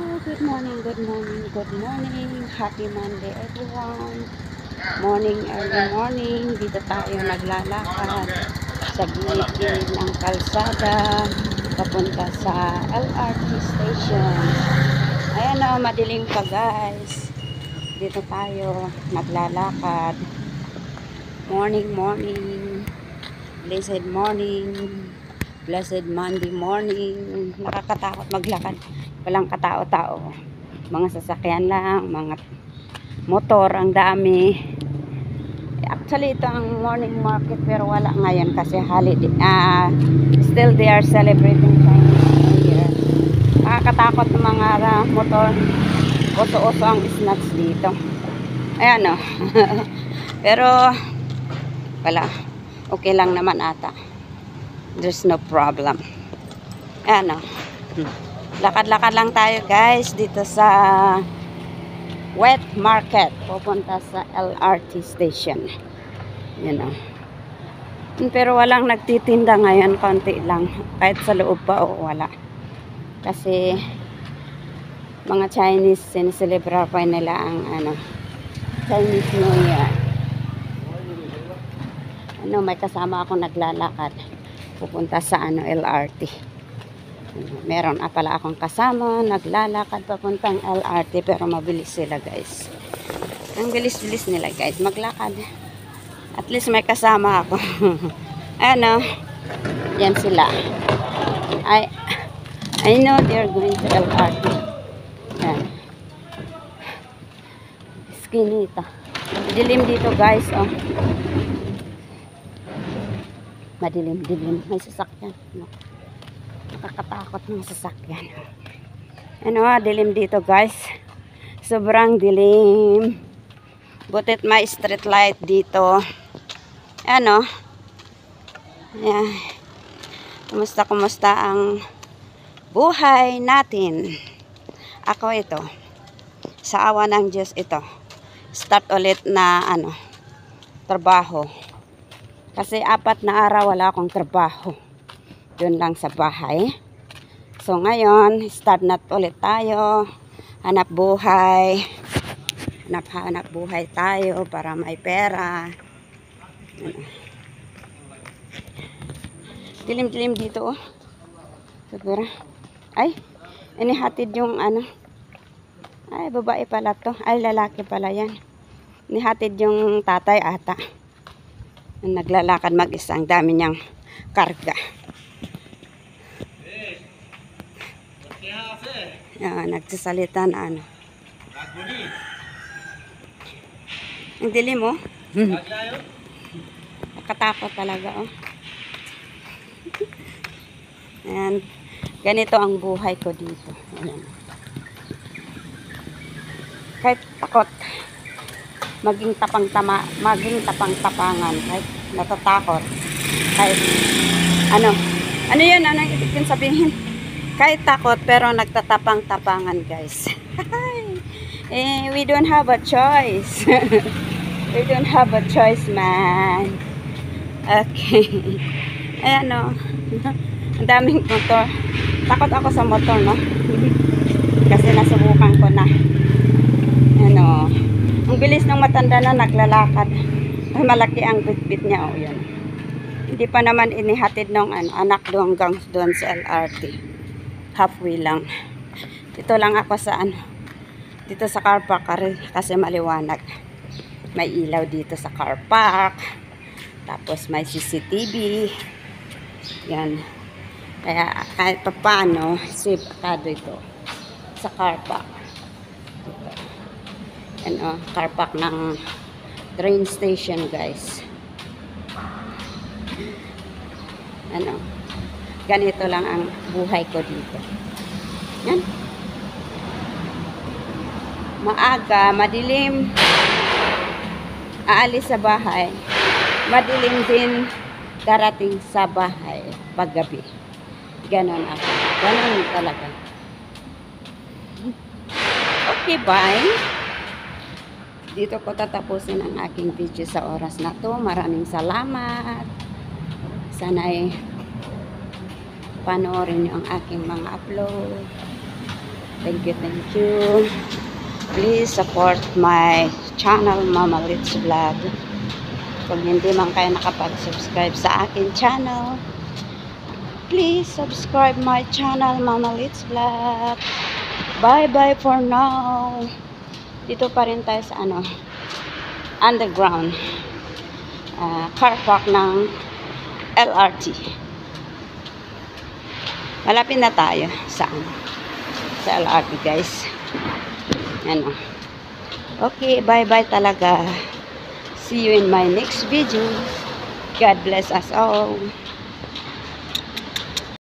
Good morning, good morning, good morning. Happy Monday everyone. Morning, early morning. Dito tayo naglalakad sa gilid-gilid ng kalsada papunta sa LRT station. Ayan o, madilim pa guys. Dito tayo naglalakad. Morning, morning. Blessed morning. Blessed Monday morning. Nakakatakot maglakad. Walang katao-tao. Mga sasakyan lang, mga motor, ang dami. Actually, ito ang morning market pero wala ngayon kasi holiday. Still they are celebrating Chinese New Year. Nakakatakot ng mga motor. Oso-oso ang snacks dito. Ayan o. Pero, wala. Okay lang naman ata. There's no problem. Ayan o. Lakad-lakad lang tayo guys dito sa wet market. Pupunta sa LRT station. Yan o. Pero walang nagtitinda ngayon. Konti lang. Kahit sa loob pa o wala. Kasi mga Chinese siniselebrar pa nila ang Chinese New Year. May kasama akong naglalakad. Pupunta sa LRT. Meron pala akong kasama, naglalakad papuntang LRT pero mabilis sila guys. Ang bilis-bilis nila guys, maglakad. At least may kasama ako. Yan sila. I know they're going to LRT. Yan. Skinita. Dilim dito guys, oh. Madilim-dilim. May sasakyan. Nakakatakot ng sasakyan. Dilim dito guys. Sobrang dilim. Butit may street light dito. Ayan. Kumusta ang buhay natin? Ako ito. Sa awa ng Diyos ito. Start ulit na trabaho. Kasi 4 na araw wala akong trabaho. Doon lang sa bahay. So ngayon, start na ulit tayo. Hanap buhay. Hanap buhay tayo para may pera. Dilim-dilim dito, oh. Siguro. Ay, inihatid yung Ay, babae pala to. Ay, lalaki pala yan. Inihatid yung tatay ata. Naglalakad mag-isa. Ang dami niyang karga. Nagsasalita na Ang dilim mo. Nakatakot talaga, oh. Ayan. Ganito ang buhay ko dito. Ayan. Kahit takot, maging tapang-tapangan, kahit natatakot, kahit ano yun, ibig kong sabihin, kahit takot pero nagtatapang-tapangan guys. We don't have a choice. We don't have a choice, man. Okay. Ayan o. Ang daming motor. Takot ako sa motor, no? Kasi nasubukan ko na. Ang bilis ng matanda na naglalakad. Ay, malaki ang bitbit niya, oh, yun. Hindi pa naman inihatid ng anak doon hanggang doon sa LRT. Halfway lang. Dito lang ako sa dito sa car park kasi maliwanag. May ilaw dito sa car park. Tapos may CCTV. Yan. Kaya kahit pa paano, safe akado ito sa car park. Car park ng train station guys. Ganito lang ang buhay ko dito. Yan. Maaga, madilim. Aalis sa bahay. Madilim din darating sa bahay paggabi. Ganon ako. Ganon talaga. Okay, bye. Dito ko tatapusin ang aking video sa oras na to. Maraming salamat. Sana ay panoorin nyo ang aking mga upload. Thank you, thank you. Please support my channel, Mama Litz Vlog. Kung hindi man kayo nakapag-subscribe sa akin channel, please subscribe my channel, Mama Litz Vlog. Bye-bye for now. Dito pa rin tayo sa underground car park ng LRT. Malapit na tayo sa LRT, guys. Okay, bye-bye talaga. See you in my next video. God bless us all.